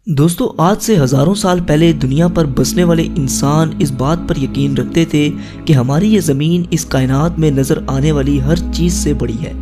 दोस्तों, आज से हजारों साल पहले दुनिया पर बसने वाले इंसान इस बात पर यकीन रखते थे कि हमारी ये ज़मीन इस कायनात में नज़र आने वाली हर चीज़ से बड़ी है।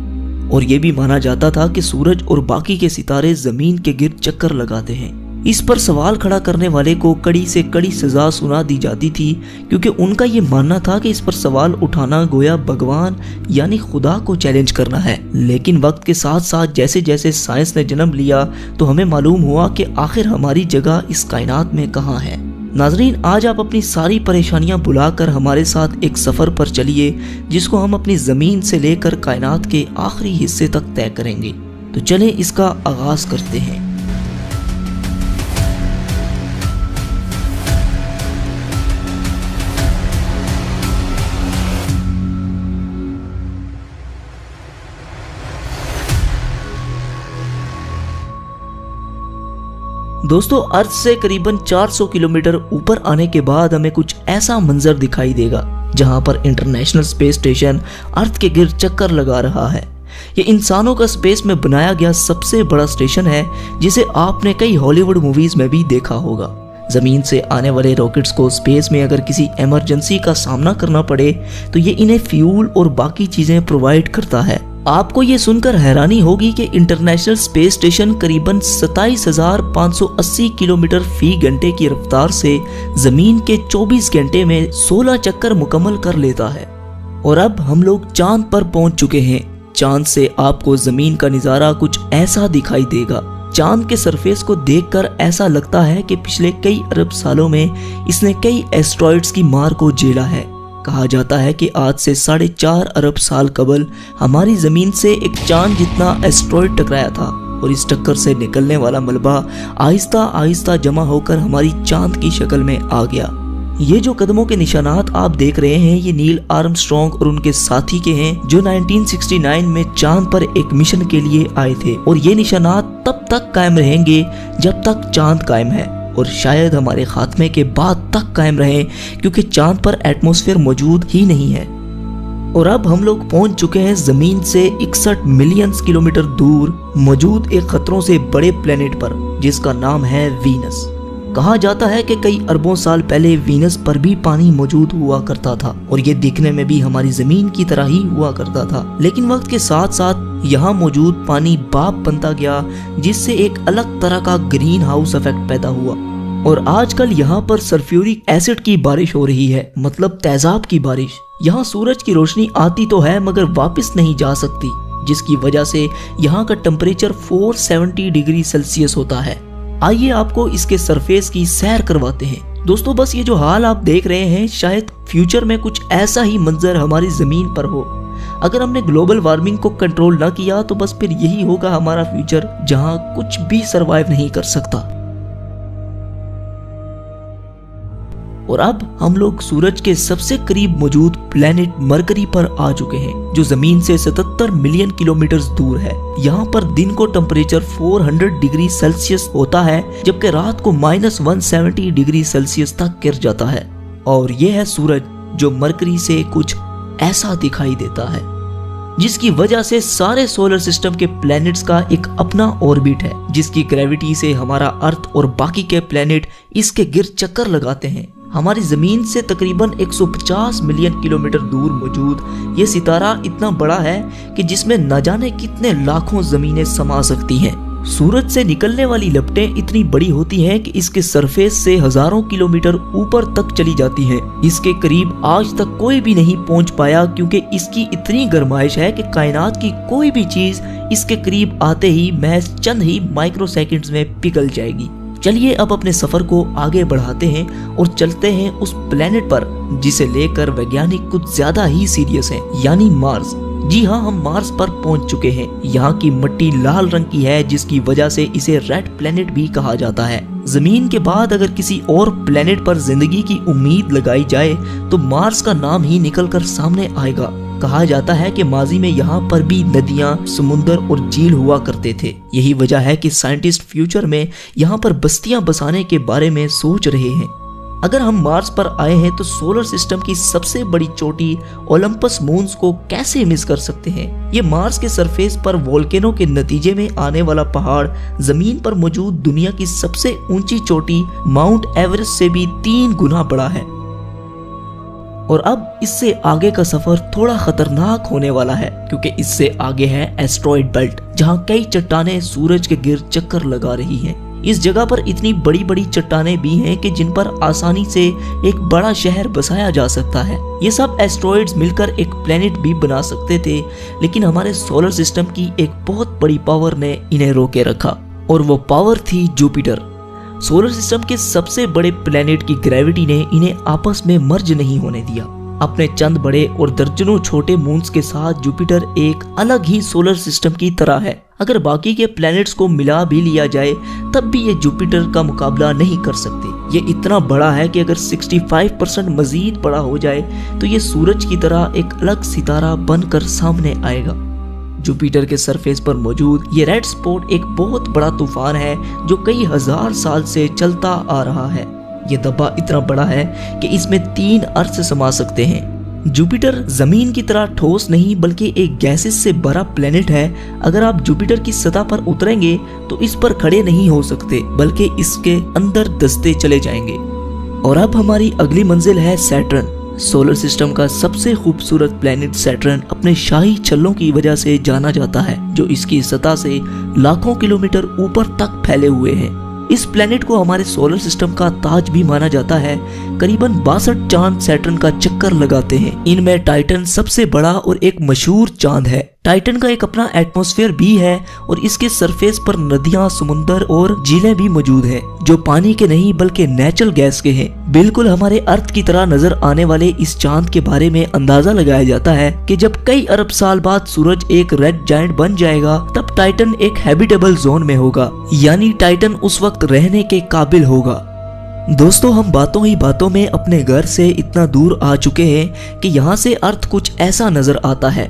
और ये भी माना जाता था कि सूरज और बाकी के सितारे ज़मीन के गिर्द चक्कर लगाते हैं। इस पर सवाल खड़ा करने वाले को कड़ी से कड़ी सज़ा सुना दी जाती थी, क्योंकि उनका ये मानना था कि इस पर सवाल उठाना गोया भगवान यानी खुदा को चैलेंज करना है। लेकिन वक्त के साथ साथ जैसे जैसे साइंस ने जन्म लिया तो हमें मालूम हुआ कि आखिर हमारी जगह इस कायनात में कहाँ है। नाजरीन, आज आप अपनी सारी परेशानियां भुलाकर हमारे साथ एक सफ़र पर चलिए, जिसको हम अपनी ज़मीन से लेकर कायनात के आखिरी हिस्से तक तय करेंगे। तो चलें इसका आगाज करते हैं। दोस्तों, अर्थ से करीबन 400 किलोमीटर ऊपर आने के बाद हमें कुछ ऐसा मंजर दिखाई देगा जहां पर इंटरनेशनल स्पेस स्टेशन अर्थ के गिर्द चक्कर लगा रहा है। ये इंसानों का स्पेस में बनाया गया सबसे बड़ा स्टेशन है, जिसे आपने कई हॉलीवुड मूवीज में भी देखा होगा। जमीन से आने वाले रॉकेट्स को स्पेस में अगर किसी इमरजेंसी का सामना करना पड़े तो ये इन्हें फ्यूल और बाकी चीजें प्रोवाइड करता है। आपको ये सुनकर हैरानी होगी कि इंटरनेशनल स्पेस स्टेशन करीबन 27,580 किलोमीटर फी घंटे की रफ्तार से जमीन के 24 घंटे में 16 चक्कर मुकम्मल कर लेता है। और अब हम लोग चांद पर पहुंच चुके हैं। चांद से आपको जमीन का नज़ारा कुछ ऐसा दिखाई देगा। चांद के सरफेस को देखकर ऐसा लगता है कि पिछले कई अरब सालों में इसने कई एस्ट्रॉइड्स की मार को झेला है। कहा जाता है कि आज से 4.5 अरब साल कबल हमारी जमीन से एक चांद जितना एस्ट्रॉइड टकराया था, और इस टक्कर से निकलने वाला मलबा आहिस्ता आहिस्ता जमा होकर हमारी चांद की शक्ल में आ गया। ये जो कदमों के निशानात आप देख रहे हैं, ये नील आर्मस्ट्रॉन्ग और उनके साथी के हैं, जो 1969 में चांद पर एक मिशन के लिए आए थे। और ये निशानात तब तक कायम रहेंगे जब तक चांद कायम है, और शायद हमारे खात्मे के बाद तक कायम रहे, क्योंकि चांद पर एटमॉस्फेयर मौजूद ही नहीं है। और अब हम लोग पहुंच चुके हैं जमीन से 61 मिलियन किलोमीटर दूर मौजूद एक खतरों से बड़े प्लेनेट पर, जिसका नाम है वीनस। कहा जाता है कि कई अरबों साल पहले वीनस पर भी पानी मौजूद हुआ करता था, और ये दिखने में भी हमारी जमीन की तरह ही हुआ करता था। लेकिन वक्त के साथ साथ यहाँ मौजूद पानी भाप बनता गया, जिससे एक अलग तरह का ग्रीन हाउस इफेक्ट पैदा हुआ। और आजकल यहाँ पर सल्फ्यूरिक एसिड की बारिश हो रही है, मतलब तेजाब की बारिश। यहाँ सूरज की रोशनी आती तो है मगर वापस नहीं जा सकती, जिसकी वजह से यहाँ का टेम्परेचर 470 डिग्री सेल्सियस होता है। आइए आपको इसके सरफेस की सैर करवाते हैं। दोस्तों, बस ये जो हाल आप देख रहे हैं, शायद फ्यूचर में कुछ ऐसा ही मंजर हमारी जमीन पर हो। अगर हमने ग्लोबल वार्मिंग को कंट्रोल ना किया तो बस फिर यही होगा हमारा फ्यूचर, जहां कुछ भी सरवाइव नहीं कर सकता। और अब हम लोग सूरज के सबसे करीब मौजूद प्लेनेट मरकरी पर आ चुके हैं, जो जमीन से 77 मिलियन किलोमीटर दूर है। यहाँ पर दिन को टेम्परेचर 400 डिग्री सेल्सियस होता है, जबकि रात को -170 डिग्री सेल्सियस तक गिर जाता है। और यह है सूरज, जो मरकरी से कुछ ऐसा दिखाई देता है, जिसकी वजह से सारे सोलर सिस्टम के प्लैनेट्स का एक अपना ऑर्बिट है, जिसकी ग्रेविटी से हमारा अर्थ और बाकी के प्लैनेट इसके गिर्द चक्कर लगाते हैं। हमारी जमीन से तकरीबन 150 मिलियन किलोमीटर दूर मौजूद ये सितारा इतना बड़ा है कि जिसमें न जाने कितने लाखों जमीनें समा सकती हैं। सूरज से निकलने वाली लपटें इतनी बड़ी होती हैं कि इसके सरफेस से हजारों किलोमीटर ऊपर तक चली जाती हैं। इसके करीब आज तक कोई भी नहीं पहुंच पाया, क्योंकि इसकी इतनी गर्माइश है कि कायनात की कोई भी चीज इसके करीब आते ही महज चंद ही माइक्रो सेकंड्स में पिघल जाएगी। चलिए अब अपने सफर को आगे बढ़ाते हैं और चलते हैं उस प्लेनेट पर जिसे लेकर वैज्ञानिक कुछ ज्यादा ही सीरियस हैं, यानी मार्स। जी हाँ, हम मार्स पर पहुंच चुके हैं। यहाँ की मिट्टी लाल रंग की है, जिसकी वजह से इसे रेड प्लेनेट भी कहा जाता है। जमीन के बाद अगर किसी और प्लेनेट पर जिंदगी की उम्मीद लगाई जाए तो मार्स का नाम ही निकलकर सामने आएगा। कहा जाता है कि माजी में यहाँ पर भी नदियाँ, समुंदर और झील हुआ करते थे। यही वजह है कि साइंटिस्ट फ्यूचर में यहाँ पर बस्तियां बसाने के बारे में सोच रहे हैं। अगर हम मार्स पर आए हैं तो सोलर सिस्टम की सबसे बड़ी चोटी ओलंपस मून्स को कैसे मिस कर सकते हैं। ये मार्स के सरफेस पर वोल्केनो के नतीजे में आने वाला पहाड़ जमीन पर मौजूद दुनिया की सबसे ऊंची चोटी माउंट एवरेस्ट से भी 3 गुना बड़ा है। और अब इससे आगे का सफर थोड़ा खतरनाक होने वाला है, क्योंकि इससे आगे है एस्ट्रॉइड बेल्ट, जहाँ कई चट्टानें सूरज के गिर्द चक्कर लगा रही हैं। इस जगह पर इतनी बड़ी बड़ी चट्टानें भी हैं कि जिन पर आसानी से एक बड़ा शहर बसाया जा सकता है। ये सब एस्ट्रॉइड्स मिलकर एक प्लेनेट भी बना सकते थे, लेकिन हमारे सोलर सिस्टम की एक बहुत बड़ी पावर ने इन्हें रोके रखा, और वो पावर थी जुपिटर। सोलर सिस्टम के सबसे बड़े प्लेनेट की ग्रेविटी ने इन्हें आपस में मर्ज नहीं होने दिया। अपने चंद बड़े और दर्जनों छोटे मून्स के साथ जुपिटर एक अलग ही सोलर सिस्टम की तरह है। अगर बाकी के प्लैनेट्स को मिला भी लिया जाए तब भी ये जुपिटर का मुकाबला नहीं कर सकते। ये इतना बड़ा है कि अगर 65% मजीद बड़ा हो जाए तो ये सूरज की तरह एक अलग सितारा बनकर सामने आएगा। जुपिटर के सरफेस पर मौजूद ये रेड स्पॉट एक बहुत बड़ा तूफान है जो कई हजार साल से चलता आ रहा है। ये धब्बा इतना बड़ा है कि इसमें 3 अर्थ समा सकते हैं। जुपिटर जमीन की तरह ठोस नहीं बल्कि एक गैसेस से भरा प्लेनेट है। अगर आप जुपिटर की सतह पर उतरेंगे तो इस पर खड़े नहीं हो सकते बल्कि इसके अंदर दसते चले जाएंगे। और अब हमारी अगली मंजिल है सैटर्न। सोलर सिस्टम का सबसे खूबसूरत प्लेनेट सैटर्न अपने शाही छल्लों की वजह से जाना जाता है, जो इसकी सतह से लाखों किलोमीटर ऊपर तक फैले हुए हैं। इस प्लेनेट को हमारे सोलर सिस्टम का ताज भी माना जाता है। करीबन 62 चांद सैटर्न का चक्कर लगाते हैं। इनमें टाइटन सबसे बड़ा और एक मशहूर चांद है। टाइटन का एक अपना एटमॉस्फेयर भी है और इसके सरफेस पर नदियां, समुंदर और झीलें भी मौजूद हैं, जो पानी के नहीं बल्कि नेचुरल गैस के हैं। बिल्कुल हमारे अर्थ की तरह नजर आने वाले इस चांद के बारे में अंदाजा लगाया जाता है कि जब कई अरब साल बाद सूरज एक रेड जायंट बन जाएगा तब टाइटन एक हैबिटेबल जोन में होगा, यानी टाइटन उस वक्त रहने के काबिल होगा। दोस्तों, हम बातों ही बातों में अपने घर से इतना दूर आ चुके हैं कि यहाँ से अर्थ कुछ ऐसा नजर आता है।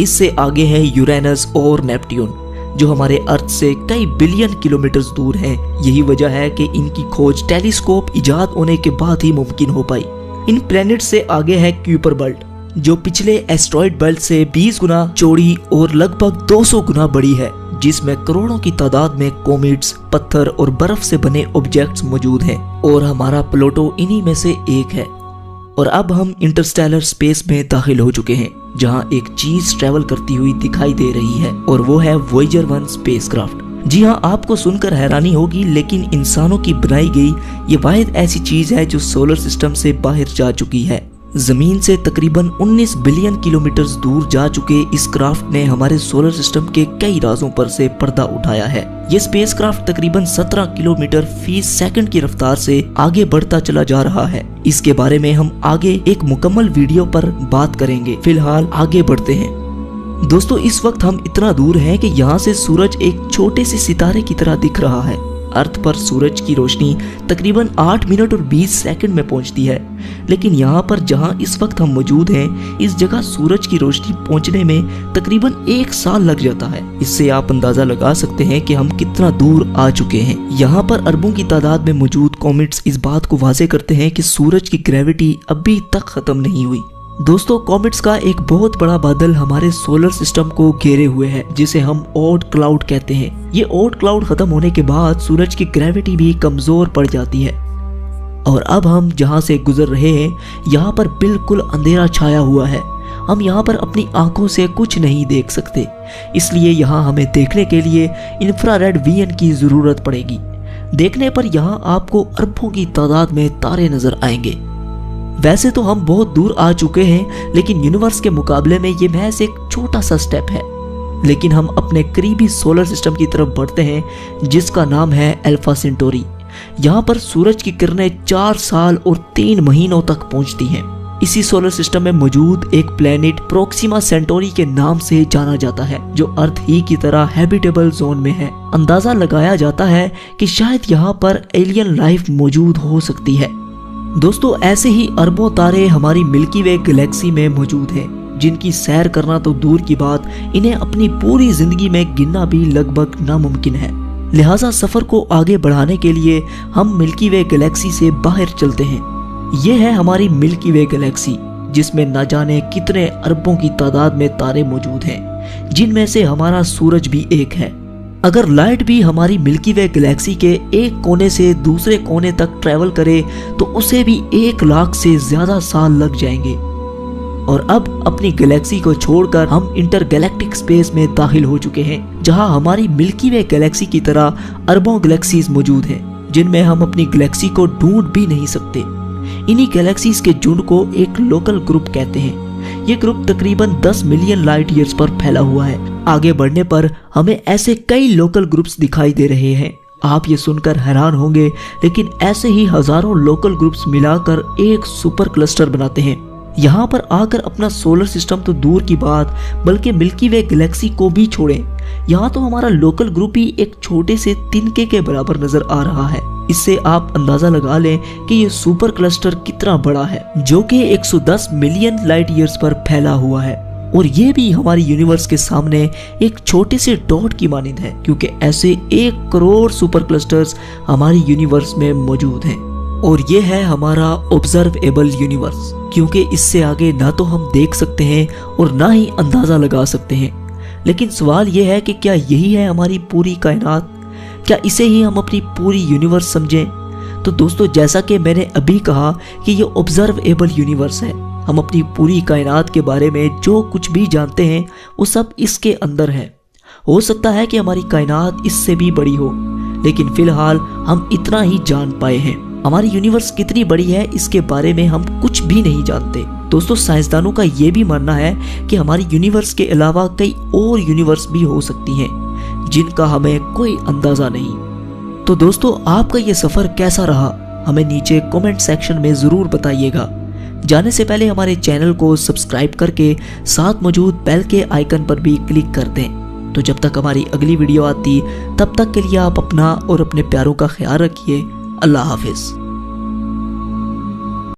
इससे आगे है यूरेनस और नेपट्यून, जो हमारे अर्थ से कई बिलियन किलोमीटर दूर हैं। यही वजह है कि इनकी खोज टेलीस्कोप इजाद होने के बाद ही मुमकिन हो पाई। इन प्लैनेट से आगे है क्यूपर बेल्ट, जो पिछले एस्ट्रॉइड बेल्ट से 20 गुना चौड़ी और लगभग 200 गुना बड़ी है, जिसमें करोड़ों की तादाद में कॉमेट्स, पत्थर और बर्फ से बने ऑब्जेक्ट्स मौजूद हैं, और हमारा प्लूटो इन्हीं में से एक है। और अब हम इंटरस्टेलर स्पेस में दाखिल हो चुके हैं, जहां एक चीज ट्रेवल करती हुई दिखाई दे रही है, और वो है वॉयेजर 1 स्पेसक्राफ्ट। जी हाँ, आपको सुनकर हैरानी होगी, लेकिन इंसानों की बनाई गई ये वाहिद ऐसी चीज है जो सोलर सिस्टम से बाहर जा चुकी है। जमीन से तकरीबन 19 बिलियन किलोमीटर दूर जा चुके इस क्राफ्ट ने हमारे सोलर सिस्टम के कई राजों पर से पर्दा उठाया है। ये स्पेसक्राफ्ट तकरीबन 17 किलोमीटर फी सेकंड की रफ्तार से आगे बढ़ता चला जा रहा है। इसके बारे में हम आगे एक मुकम्मल वीडियो पर बात करेंगे। फिलहाल आगे बढ़ते हैं। दोस्तों, इस वक्त हम इतना दूर हैं कि यहाँ से सूरज एक छोटे से सितारे की तरह दिख रहा है। अर्थ पर सूरज की रोशनी तकरीबन 8 मिनट और 20 सेकंड में पहुंचती है, लेकिन यहाँ पर जहाँ इस वक्त हम मौजूद हैं, इस जगह सूरज की रोशनी पहुंचने में तकरीबन 1 साल लग जाता है। इससे आप अंदाजा लगा सकते हैं कि हम कितना दूर आ चुके हैं। यहाँ पर अरबों की तादाद में मौजूद कॉमेट्स इस बात को वाज़ेह करते हैं कि सूरज की ग्रेविटी अभी तक खत्म नहीं हुई। दोस्तों, कॉमेट्स का एक बहुत बड़ा बादल हमारे सोलर सिस्टम को घेरे हुए है, जिसे हम ओट क्लाउड कहते हैं। ये ओट क्लाउड खत्म होने के बाद सूरज की ग्रेविटी भी कमजोर पड़ जाती है, और अब हम जहाँ से गुजर रहे हैं यहाँ पर बिल्कुल अंधेरा छाया हुआ है। हम यहाँ पर अपनी आंखों से कुछ नहीं देख सकते, इसलिए यहाँ हमें देखने के लिए इंफ्रारेड विजन की जरूरत पड़ेगी। देखने पर यहाँ आपको अरबों की तादाद में तारे नजर आएंगे। वैसे तो हम बहुत दूर आ चुके हैं, लेकिन यूनिवर्स के मुकाबले में ये महज एक छोटा सा स्टेप है। लेकिन हम अपने करीबी सोलर सिस्टम की तरफ बढ़ते हैं, जिसका नाम है अल्फा सेंटोरी। यहाँ पर सूरज की किरणें 4 साल और 3 महीनों तक पहुँचती हैं। इसी सोलर सिस्टम में मौजूद एक प्लेनेट प्रोक्सिमा सेंटोरी के नाम से जाना जाता है, जो अर्थ ही की तरह हैबिटेबल जोन में है। अंदाजा लगाया जाता है कि शायद यहाँ पर एलियन लाइफ मौजूद हो सकती है। दोस्तों, ऐसे ही अरबों तारे हमारी मिल्की वे गैलेक्सी में मौजूद हैं, जिनकी सैर करना तो दूर की बात, इन्हें अपनी पूरी जिंदगी में गिनना भी लगभग नामुमकिन है। लिहाजा सफर को आगे बढ़ाने के लिए हम मिल्की वे गैलेक्सी से बाहर चलते हैं। ये है हमारी मिल्की वे गैलेक्सी, जिसमें न जाने कितने अरबों की तादाद में तारे मौजूद हैं, जिनमें से हमारा सूरज भी एक है। अगर लाइट भी हमारी मिल्की वे गैलेक्सी के एक कोने से दूसरे कोने तक ट्रैवल करे तो उसे भी 1 लाख से ज्यादा साल लग जाएंगे। और अब अपनी गैलेक्सी को छोड़कर हम इंटरगैलेक्टिक स्पेस में दाखिल हो चुके हैं, जहां हमारी मिल्की वे गैलेक्सी की तरह अरबों गैलेक्सीज मौजूद हैं, जिनमें हम अपनी गैलेक्सी को ढूंढ भी नहीं सकते। इन्हीं गैलेक्सीज के झुंड को एक लोकल ग्रुप कहते हैं। ये ग्रुप तकरीबन 10 मिलियन लाइट ईयर्स पर फैला हुआ है। आगे बढ़ने पर हमें ऐसे कई लोकल ग्रुप्स दिखाई दे रहे हैं। आप ये सुनकर हैरान होंगे, लेकिन ऐसे ही हजारों लोकल ग्रुप्स मिलाकर एक सुपर क्लस्टर बनाते हैं। यहाँ पर आकर अपना सोलर सिस्टम तो दूर की बात, बल्कि मिल्की वे गैलेक्सी को भी छोड़ें, यहाँ तो हमारा लोकल ग्रुप ही एक छोटे से तिनके के बराबर नजर आ रहा है। इससे आप अंदाजा लगा लें कि ये सुपर क्लस्टर कितना बड़ा है, जो कि 110 मिलियन लाइट ईयर्स पर फैला हुआ है। और ये भी हमारी यूनिवर्स के सामने एक छोटे से डॉट की मानिंद है, क्योंकि ऐसे 1 करोड़ सुपर क्लस्टर्स हमारी यूनिवर्स में मौजूद हैं। और ये है हमारा ऑब्जर्वेबल यूनिवर्स, क्योंकि इससे आगे ना तो हम देख सकते हैं और ना ही अंदाजा लगा सकते हैं। लेकिन सवाल ये है कि क्या यही है हमारी पूरी कायनात? क्या इसे ही हम अपनी पूरी यूनिवर्स समझें? तो दोस्तों, जैसा कि मैंने अभी कहा कि ये ऑब्जर्वेबल यूनिवर्स है। हम अपनी पूरी कायनात के बारे में जो कुछ भी जानते हैं वो सब इसके अंदर है। हो सकता है कि हमारी कायनात इससे भी बड़ी हो, लेकिन फिलहाल हम इतना ही जान पाए हैं। हमारी यूनिवर्स कितनी बड़ी है इसके बारे में हम कुछ भी नहीं जानते। दोस्तों, साइंसदानों का ये भी मानना है कि हमारी यूनिवर्स के अलावा कई और यूनिवर्स भी हो सकती हैं, जिनका हमें कोई अंदाजा नहीं। तो दोस्तों, आपका ये सफर कैसा रहा? हमें नीचे कमेंट सेक्शन में जरूर बताइएगा। जाने से पहले हमारे चैनल को सब्सक्राइब करके साथ मौजूद बेल के आइकन पर भी क्लिक कर दें। तो जब तक हमारी अगली वीडियो आती, तब तक के लिए आप अपना और अपने प्यारों का ख्याल रखिए। अल्लाह हाफिज।